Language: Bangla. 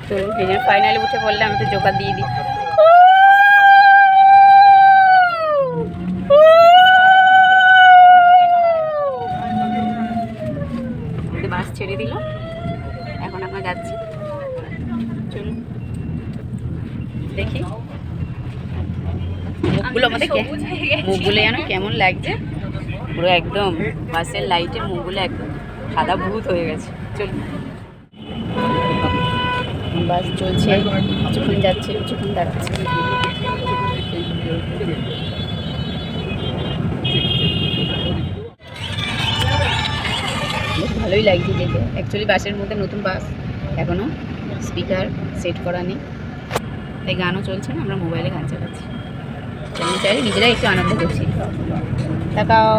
তো এই যে ফাইনালি উঠে পড়লে আমি তো জোগাড় দিয়ে দিই। বাস ছেড়ে দিল, এখন আমরা যাচ্ছি। চলুন দেখি মুখগুলো আমাদের, মুখগুলো যেন কেমন লাগছে, পুরো একদম বাসের লাইটে মুখগুলো একদম সাদা ভূত হয়ে গেছে। চলুন, বাস চলছে, কিছুক্ষণ যাচ্ছে, কিছুক্ষণ দাঁড়াচ্ছে। বেশ ভালোই লাগছে যেতে। অ্যাকচুয়ালি বাসের মধ্যে নতুন বাস, এখনও স্পিকার সেট করা নেই, তাই গানও চলছে না, আমরা মোবাইলে গান চালাচ্ছি। আমি চাই নিজেরাই একটু আনন্দ করছি। তাকাও।